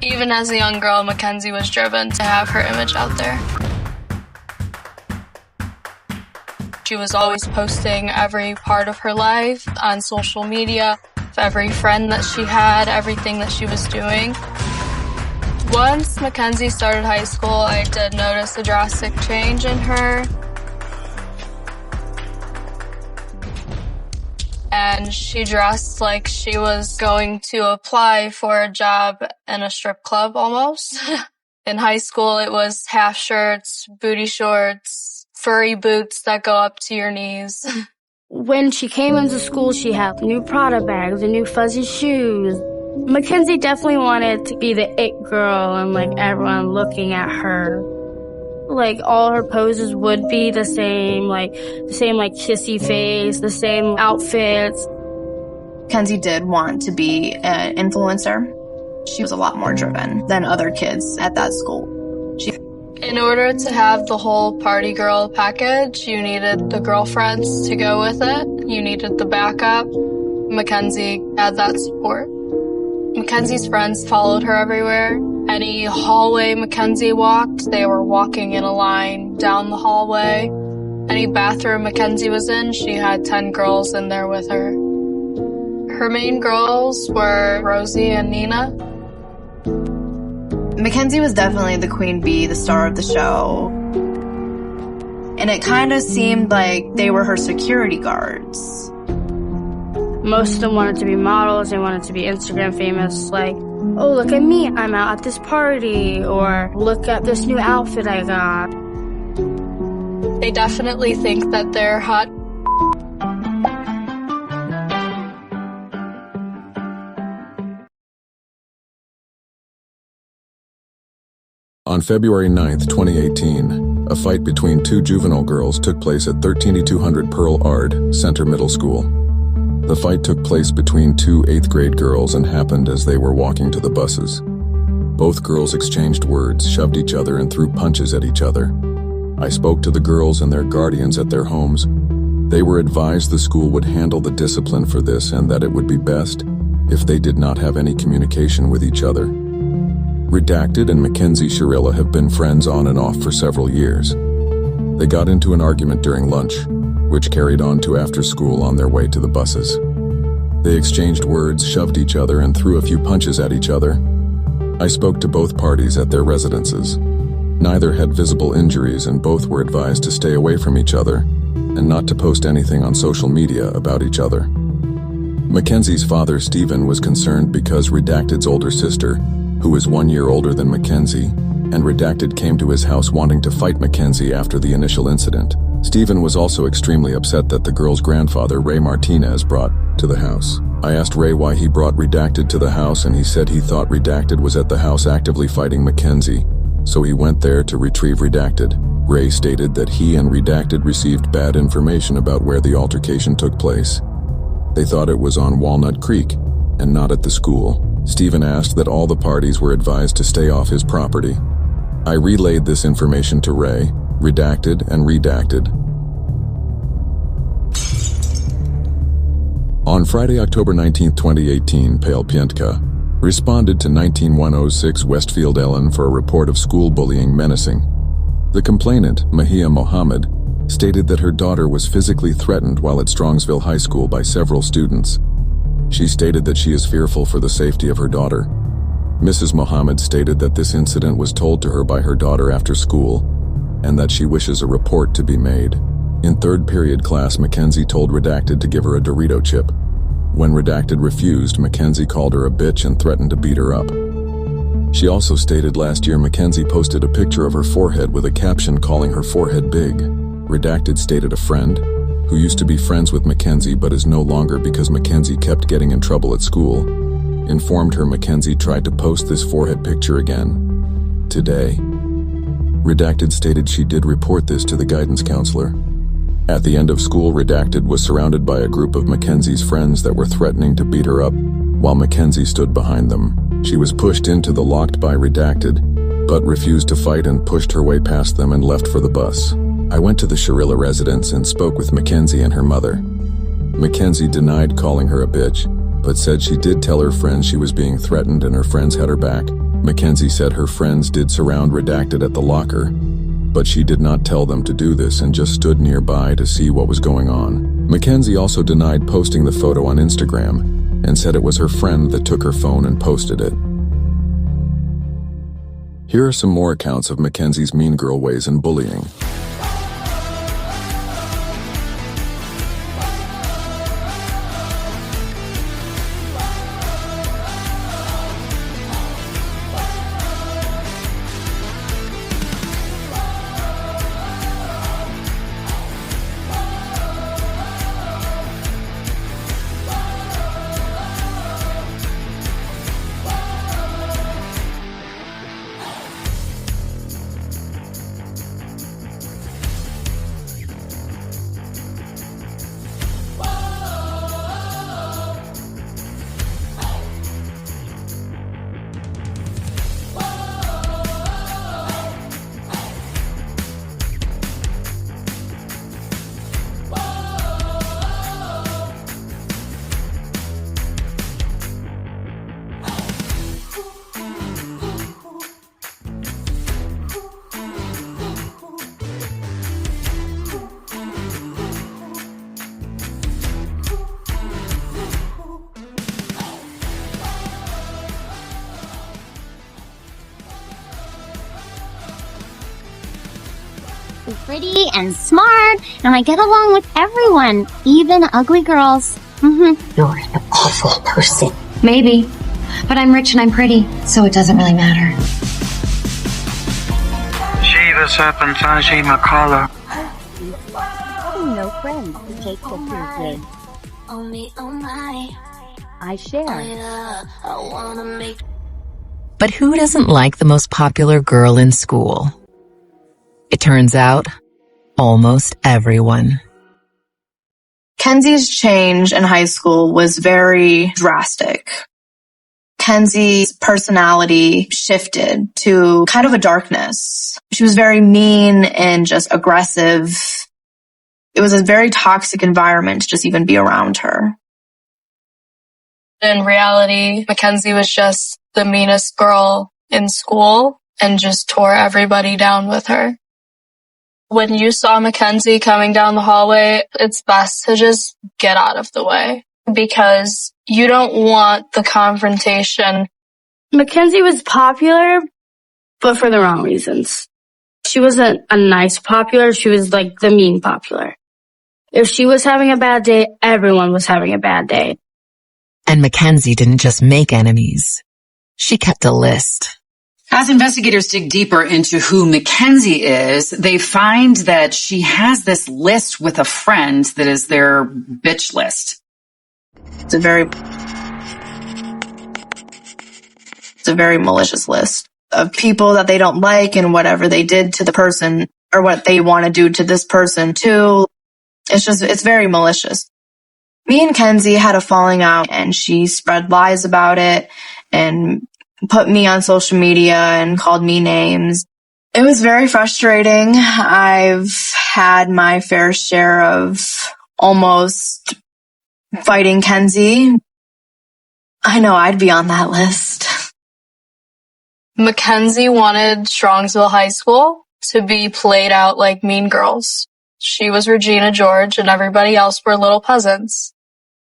Even as a young girl, Mackenzie was driven to have her image out there. She was always posting every part of her life on social media, every friend that she had, everything that she was doing. Once Mackenzie started high school, I did notice a drastic change in her. And she dressed like she was going to apply for a job in a strip club almost. In high school, it was half shirts, booty shorts, furry boots that go up to your knees. When she came into school, she had new Prada bags and new fuzzy shoes. Mackenzie definitely wanted to be the it girl and everyone looking at her. All her poses would be the same kissy face, the same outfits. Kenzie did want to be an influencer. She was a lot more driven than other kids at that school. In order to have the whole party girl package, you needed the girlfriends to go with it. You needed the backup. Mackenzie had that support. Mackenzie's friends followed her everywhere. Any hallway Mackenzie walked, they were walking in a line down the hallway. Any bathroom Mackenzie was in, she had 10 girls in there with her. Her main girls were Rosie and Nina. Mackenzie was definitely the queen bee, the star of the show. And it kind of seemed like they were her security guards. Most of them wanted to be models, they wanted to be Instagram famous, oh, look at me, I'm out at this party, or look at this new outfit I got. They definitely think that they're hot. On February 9th, 2018, a fight between two juvenile girls took place at 13200 Pearl Ard Center Middle School. The fight took place between two 8th grade girls and happened as they were walking to the buses. Both girls exchanged words, shoved each other, and threw punches at each other. I spoke to the girls and their guardians at their homes. They were advised the school would handle the discipline for this and that it would be best if they did not have any communication with each other. Redacted and Mackenzie Shirilla have been friends on and off for several years. They got into an argument during lunch, which carried on to after school on their way to the buses. They exchanged words, shoved each other, and threw a few punches at each other. I spoke to both parties at their residences. Neither had visible injuries and both were advised to stay away from each other and not to post anything on social media about each other. Mackenzie's father, Stephen, was concerned because Redacted's older sister, who is 1 year older than Mackenzie, and Redacted came to his house wanting to fight Mackenzie after the initial incident. Stephen was also extremely upset that the girl's grandfather, Ray Martinez, brought to the house. I asked Ray why he brought Redacted to the house, and he said he thought Redacted was at the house actively fighting Mackenzie, so he went there to retrieve Redacted. Ray stated that he and Redacted received bad information about where the altercation took place. They thought it was on Walnut Creek and not at the school. Stephen asked that all the parties were advised to stay off his property. I relayed this information to Ray, Redacted, and Redacted. On Friday, October 19, 2018, Pale Pientka responded to 19106 Westfield Ellen for a report of school bullying menacing. The complainant, Mahia Mohammed, stated that her daughter was physically threatened while at Strongsville High School by several students. She stated that she is fearful for the safety of her daughter. Mrs. Mohammed stated that this incident was told to her by her daughter after school, and that she wishes a report to be made. In third period class, Mackenzie told Redacted to give her a Dorito chip. When Redacted refused, Mackenzie called her a bitch and threatened to beat her up. She also stated last year Mackenzie posted a picture of her forehead with a caption calling her forehead big. Redacted stated a friend, who used to be friends with Mackenzie but is no longer because Mackenzie kept getting in trouble at school, informed her Mackenzie tried to post this forehead picture again today. Redacted stated she did report this to the guidance counselor. At the end of school, Redacted was surrounded by a group of Mackenzie's friends that were threatening to beat her up, while Mackenzie stood behind them. She was pushed into the locked by Redacted, but refused to fight and pushed her way past them and left for the bus. I went to the Shirilla residence and spoke with Mackenzie and her mother. Mackenzie denied calling her a bitch, but said she did tell her friends she was being threatened and her friends had her back, Mackenzie said her friends did surround redacted at the locker, but she did not tell them to do this and just stood nearby to see what was going on. Mackenzie also denied posting the photo on Instagram and said it was her friend that took her phone and posted it. Here are some more accounts of Mackenzie's mean girl ways and bullying. Pretty and smart, and I get along with everyone, even ugly girls. You're an awful person. Maybe, but I'm rich and I'm pretty, so it doesn't really matter. Shiva Serpentine Makala. Having no friends to take pictures with. On me, on my. I share. I wanna make. But who doesn't like the most popular girl in school? It turns out, almost everyone. Kenzie's change in high school was very drastic. Kenzie's personality shifted to kind of a darkness. She was very mean and just aggressive. It was a very toxic environment to just even be around her. In reality, Mackenzie was just the meanest girl in school and just tore everybody down with her. When you saw Mackenzie coming down the hallway, it's best to just get out of the way because you don't want the confrontation. Mackenzie was popular, but for the wrong reasons. She wasn't a nice popular, she was like the mean popular. If she was having a bad day, everyone was having a bad day. And Mackenzie didn't just make enemies. She kept a list. As investigators dig deeper into who Mackenzie is, they find that she has this list with a friend that is their bitch list. It's a very malicious list of people that they don't like and whatever they did to the person or what they want to do to this person too. It's very malicious. Me and Kenzie had a falling out and she spread lies about it and put me on social media and called me names. It was very frustrating. I've had my fair share of almost fighting Kenzie. I know I'd be on that list. Mackenzie wanted Strongsville High School to be played out like Mean Girls. She was Regina George and everybody else were little peasants.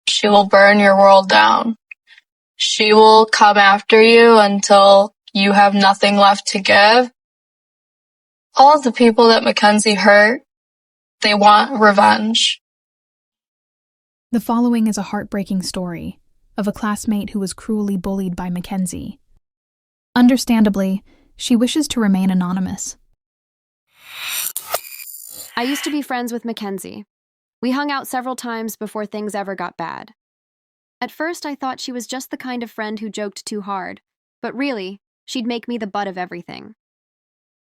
She will burn your world down. She will come after you until you have nothing left to give. All of the people that Mackenzie hurt, they want revenge. The following is a heartbreaking story of a classmate who was cruelly bullied by Mackenzie. Understandably, she wishes to remain anonymous. I used to be friends with Mackenzie. We hung out several times before things ever got bad. At first, I thought she was just the kind of friend who joked too hard, but really, she'd make me the butt of everything.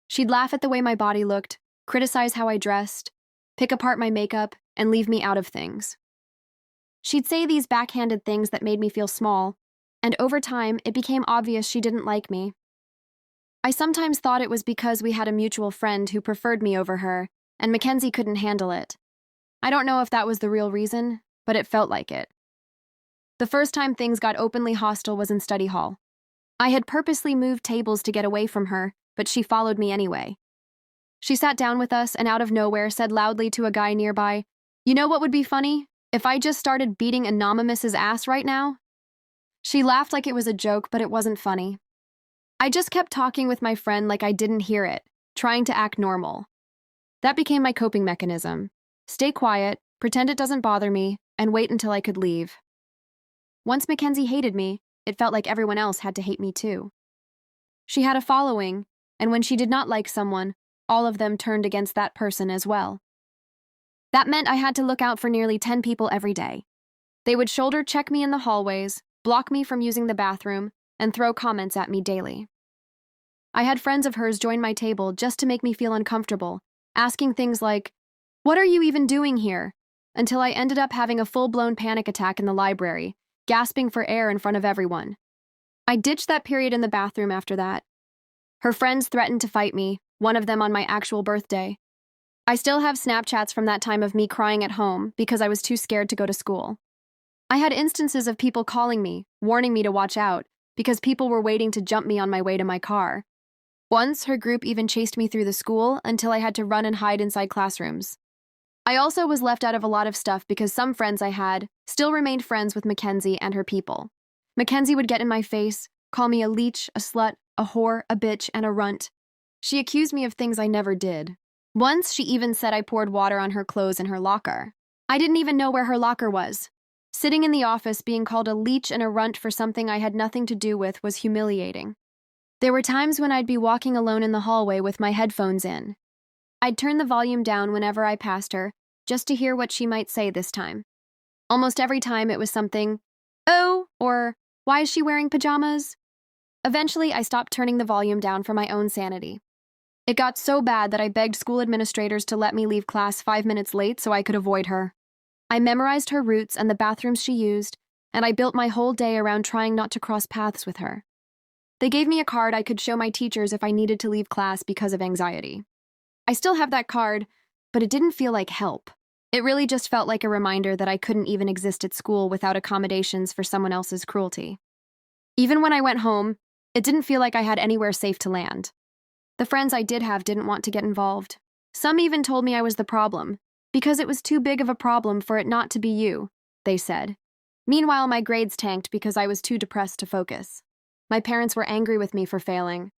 She'd laugh at the way my body looked, criticize how I dressed, pick apart my makeup, and leave me out of things. She'd say these backhanded things that made me feel small, and over time, it became obvious she didn't like me. I sometimes thought it was because we had a mutual friend who preferred me over her, and Mackenzie couldn't handle it. I don't know if that was the real reason, but it felt like it. The first time things got openly hostile was in study hall. I had purposely moved tables to get away from her, but she followed me anyway. She sat down with us and out of nowhere said loudly to a guy nearby, "You know what would be funny? If I just started beating Anonymous's ass right now?" She laughed like it was a joke, but it wasn't funny. I just kept talking with my friend like I didn't hear it, trying to act normal. That became my coping mechanism. Stay quiet, pretend it doesn't bother me, and wait until I could leave. Once Mackenzie hated me, it felt like everyone else had to hate me too. She had a following, and when she did not like someone, all of them turned against that person as well. That meant I had to look out for nearly 10 people every day. They would shoulder check me in the hallways, block me from using the bathroom, and throw comments at me daily. I had friends of hers join my table just to make me feel uncomfortable, asking things like, "What are you even doing here?" Until I ended up having a full-blown panic attack in the library, gasping for air in front of everyone. I ditched that period in the bathroom after that. Her friends threatened to fight me, one of them on my actual birthday. I still have Snapchats from that time of me crying at home because I was too scared to go to school. I had instances of people calling me, warning me to watch out, because people were waiting to jump me on my way to my car. Once, her group even chased me through the school until I had to run and hide inside classrooms. I also was left out of a lot of stuff because some friends I had still remained friends with Mackenzie and her people. Mackenzie would get in my face, call me a leech, a slut, a whore, a bitch, and a runt. She accused me of things I never did. Once, she even said I poured water on her clothes in her locker. I didn't even know where her locker was. Sitting in the office being called a leech and a runt for something I had nothing to do with was humiliating. There were times when I'd be walking alone in the hallway with my headphones in. I'd turn the volume down whenever I passed her, just to hear what she might say this time. Almost every time it was something, "Oh," or "Why is she wearing pajamas?" Eventually, I stopped turning the volume down for my own sanity. It got so bad that I begged school administrators to let me leave class 5 minutes late so I could avoid her. I memorized her routes and the bathrooms she used, and I built my whole day around trying not to cross paths with her. They gave me a card I could show my teachers if I needed to leave class because of anxiety. I still have that card, but it didn't feel like help. It really just felt like a reminder that I couldn't even exist at school without accommodations for someone else's cruelty. Even when I went home, it didn't feel like I had anywhere safe to land. The friends I did have didn't want to get involved. Some even told me I was the problem, because it was too big of a problem for it not to be you, they said. Meanwhile, my grades tanked because I was too depressed to focus. My parents were angry with me for failing.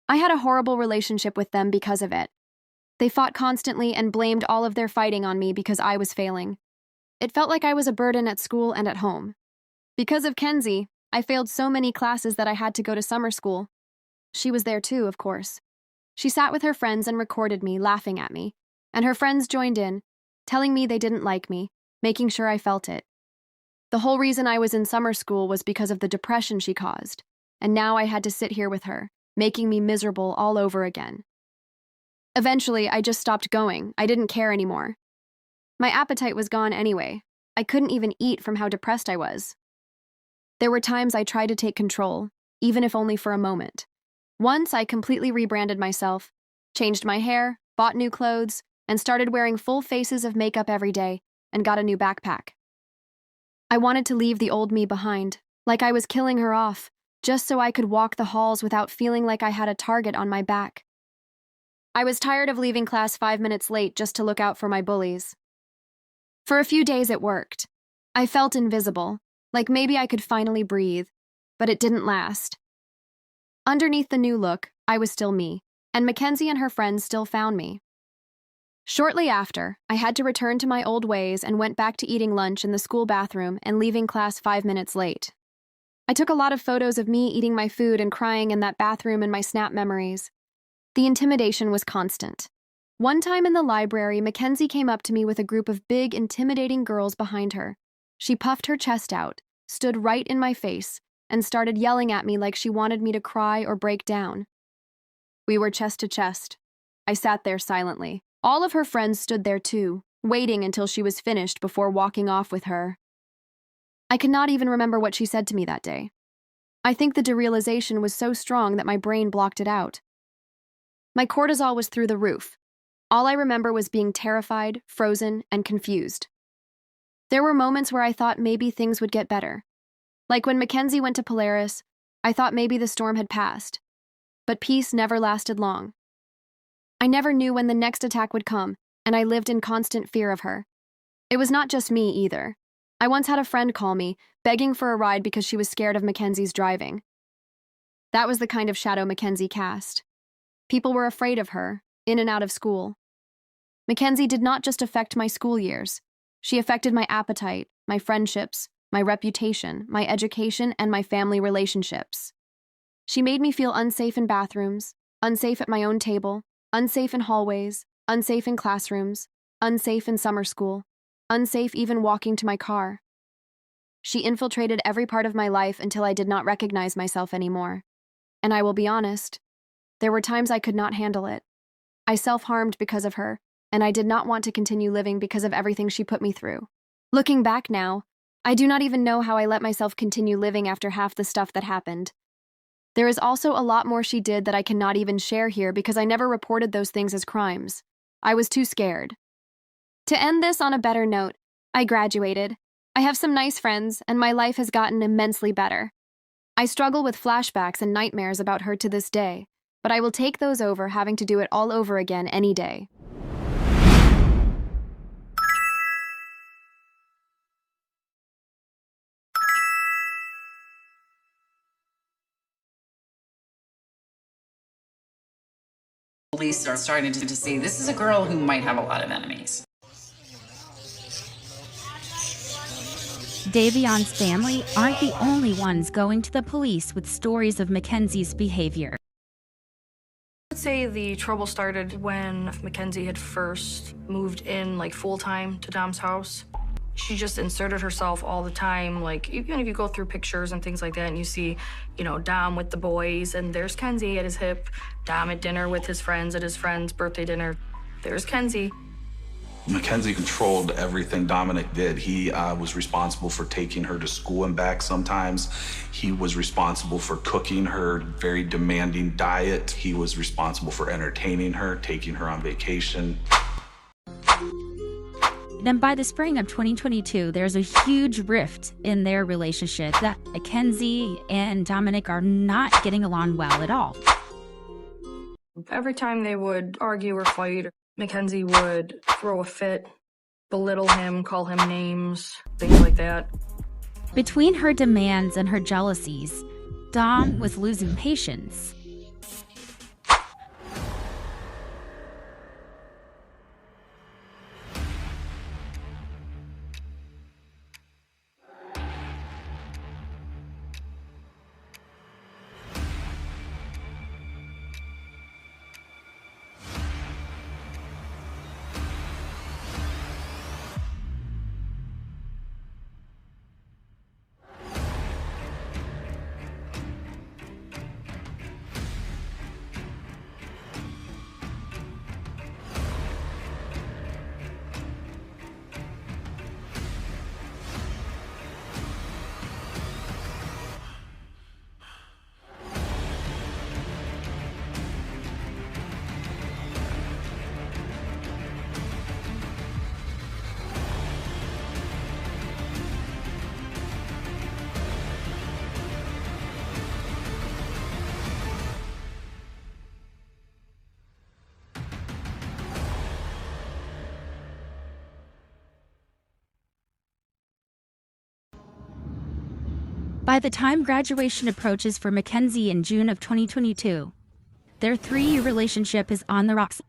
I had a horrible relationship with them because of it. They fought constantly and blamed all of their fighting on me because I was failing. It felt like I was a burden at school and at home. Because of Kenzie, I failed so many classes that I had to go to summer school. She was there too, of course. She sat with her friends and recorded me, laughing at me, and her friends joined in, telling me they didn't like me, making sure I felt it. The whole reason I was in summer school was because of the depression she caused, and now I had to sit here with her, making me miserable all over again. Eventually, I just stopped going. I didn't care anymore. My appetite was gone anyway. I couldn't even eat from how depressed I was. There were times I tried to take control, even if only for a moment. Once, I completely rebranded myself, changed my hair, bought new clothes, and started wearing full faces of makeup every day, and got a new backpack. I wanted to leave the old me behind, like I was killing her off, just so I could walk the halls without feeling like I had a target on my back. I was tired of leaving class 5 minutes late just to look out for my bullies. For a few days it worked. I felt invisible, like maybe I could finally breathe, but it didn't last. Underneath the new look, I was still me, and Mackenzie and her friends still found me. Shortly after, I had to return to my old ways and went back to eating lunch in the school bathroom and leaving class 5 minutes late. I took a lot of photos of me eating my food and crying in that bathroom in my Snap memories. The intimidation was constant. One time in the library, Mackenzie came up to me with a group of big, intimidating girls behind her. She puffed her chest out, stood right in my face, and started yelling at me like she wanted me to cry or break down. We were chest to chest. I sat there silently. All of her friends stood there too, waiting until she was finished before walking off with her. I cannot even remember what she said to me that day. I think the derealization was so strong that my brain blocked it out. My cortisol was through the roof. All I remember was being terrified, frozen, and confused. There were moments where I thought maybe things would get better. Like when Mackenzie went to Polaris, I thought maybe the storm had passed. But peace never lasted long. I never knew when the next attack would come, and I lived in constant fear of her. It was not just me either. I once had a friend call me, begging for a ride because she was scared of Mackenzie's driving. That was the kind of shadow Mackenzie cast. People were afraid of her, in and out of school. Mackenzie did not just affect my school years. She affected my appetite, my friendships, my reputation, my education, and my family relationships. She made me feel unsafe in bathrooms, unsafe at my own table, unsafe in hallways, unsafe in classrooms, unsafe in summer school, unsafe even walking to my car. She infiltrated every part of my life until I did not recognize myself anymore. And I will be honest, there were times I could not handle it. I self-harmed because of her, and I did not want to continue living because of everything she put me through. Looking back now, I do not even know how I let myself continue living after half the stuff that happened. There is also a lot more she did that I cannot even share here because I never reported those things as crimes. I was too scared. To end this on a better note, I graduated. I have some nice friends, and my life has gotten immensely better. I struggle with flashbacks and nightmares about her to this day, but I will take those over having to do it all over again any day. Police are starting to see this is a girl who might have a lot of enemies. Davion's family aren't the only ones going to the police with stories of Mackenzie's behavior. I'd say the trouble started when Mackenzie had first moved in, like, full-time to Dom's house. She just inserted herself all the time, like, even if you go through pictures and things like that and you see, you know, Dom with the boys, and there's Kenzie at his hip, Dom at dinner with his friends at his friend's birthday dinner. There's Kenzie. Mackenzie controlled everything Dominic did. He was responsible for taking her to school and back sometimes. He was responsible for cooking her very demanding diet. He was responsible for entertaining her, taking her on vacation. Then by the spring of 2022, there's a huge rift in their relationship that Kenzie and Dominic are not getting along well at all. Every time they would argue or fight, Mackenzie would throw a fit, belittle him, call him names, things like that. Between her demands and her jealousies, Dom was losing patience. By the time graduation approaches for Mackenzie in June of 2022, their 3-year relationship is on the rocks.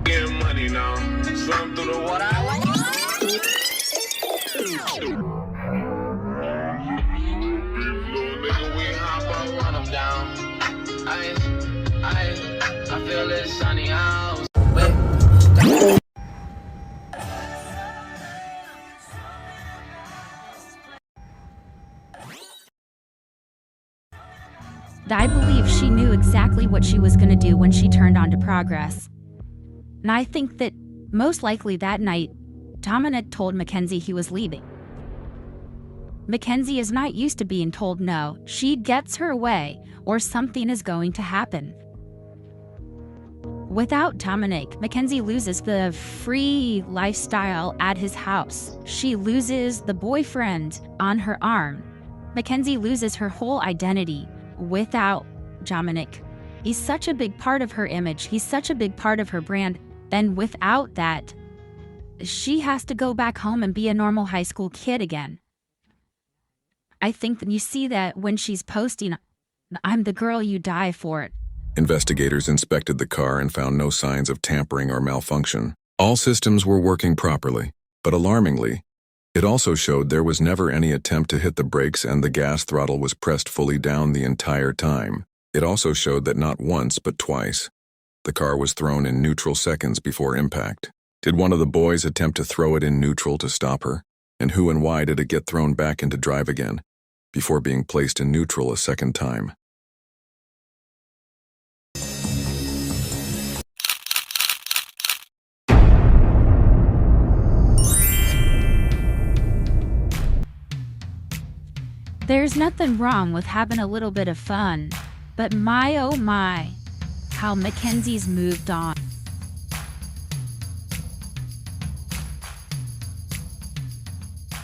Getting money now. Swim through the water. Little nigga, we hop up, run them down. I feel this sunny house. I believe she knew exactly what she was going to do when she turned on to Progress. And I think that most likely that night, Dominic told Mackenzie he was leaving. Mackenzie is not used to being told no. She gets her way, or something is going to happen. Without Dominic, Mackenzie loses the free lifestyle at his house. She loses the boyfriend on her arm. Mackenzie loses her whole identity without Dominic. He's such a big part of her image. He's such a big part of her brand. Then without that, she has to go back home and be a normal high school kid again. I think that you see that when she's posting, "I'm the girl you die for." Investigators inspected the car and found no signs of tampering or malfunction. All systems were working properly, but alarmingly, it also showed there was never any attempt to hit the brakes and the gas throttle was pressed fully down the entire time. It also showed that not once, but twice, the car was thrown in neutral seconds before impact. Did one of the boys attempt to throw it in neutral to stop her? And who and why did it get thrown back into drive again, before being placed in neutral a second time? There's nothing wrong with having a little bit of fun, but my oh my, how Mackenzie's moved on.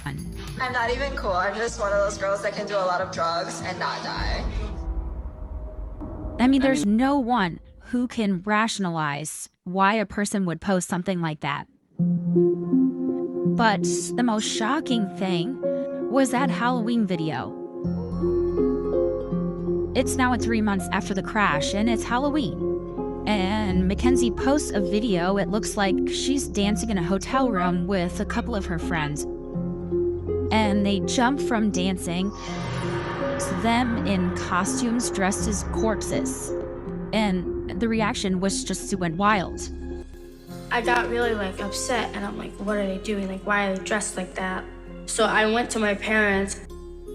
I'm not even cool. I'm just one of those girls that can do a lot of drugs and not die. I mean, there's no one who can rationalize why a person would post something like that. But the most shocking thing was that Halloween video. It's now 3 months after the crash, and it's Halloween. And Mackenzie posts a video. It looks like she's dancing in a hotel room with a couple of her friends. And they jump from dancing to them in costumes dressed as corpses. And the reaction was just, it went wild. I got really upset, and I'm like, what are they doing? Why are they dressed like that? So I went to my parents.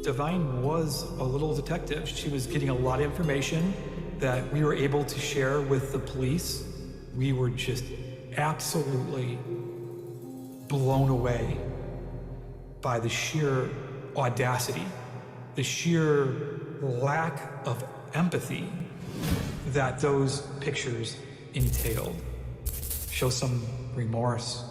Divine was a little detective. She was getting a lot of information that we were able to share with the police. We were just absolutely blown away by the sheer audacity, the sheer lack of empathy that those pictures entailed. Show some remorse.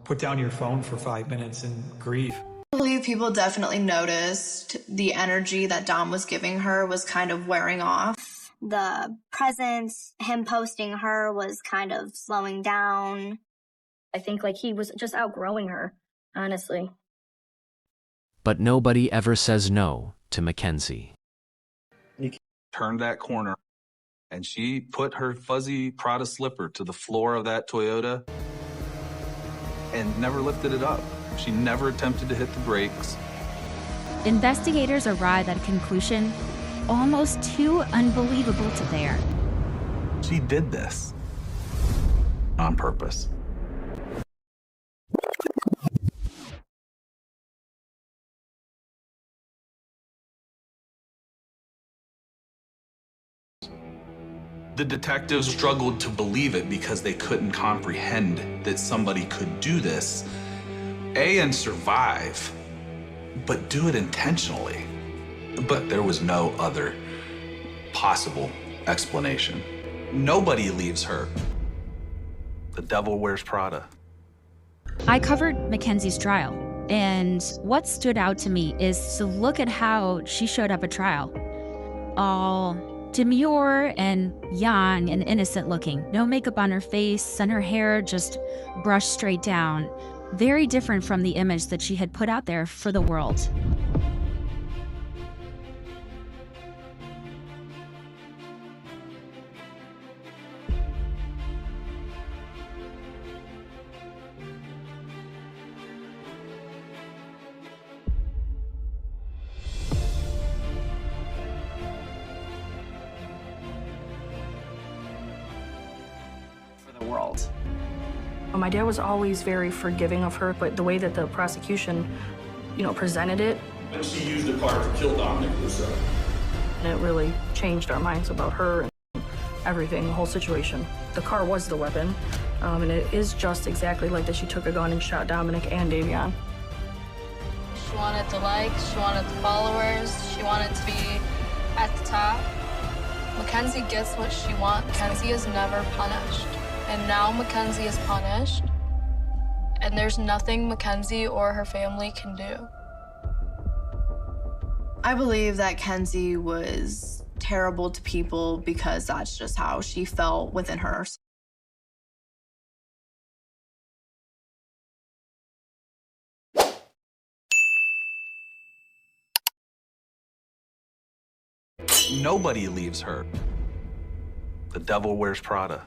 Put down your phone for 5 minutes and grieve. I believe people definitely noticed the energy that Dom was giving her was kind of wearing off. The presence, him posting her was kind of slowing down. I think he was just outgrowing her, honestly. But nobody ever says no to Mackenzie. Turned that corner, and she put her fuzzy Prada slipper to the floor of that Toyota and never lifted it up. She never attempted to hit the brakes. Investigators arrived at a conclusion almost too unbelievable to bear. She did this on purpose. The detectives struggled to believe it because they couldn't comprehend that somebody could do this, and survive, but do it intentionally. But there was no other possible explanation. Nobody leaves her. The Devil Wears Prada. I covered Mackenzie's trial, and what stood out to me is to look at how she showed up at trial. All demure and young and innocent looking. No makeup on her face, and her hair just brushed straight down. Very different from the image that she had put out there for the world. For the world. My dad was always very forgiving of her, but the way that the prosecution, presented it. And she used the car to kill Dominic Russo. And it really changed our minds about her and everything, the whole situation. The car was the weapon, and it is just exactly like that. She took a gun and shot Dominic and Davion. She wanted the likes, she wanted the followers, she wanted to be at the top. Mackenzie gets what she wants. Mackenzie is never punished. And now Mackenzie is punished. And there's nothing Mackenzie or her family can do. I believe that Kenzie was terrible to people because that's just how she felt within her. Nobody leaves her. The Devil Wears Prada.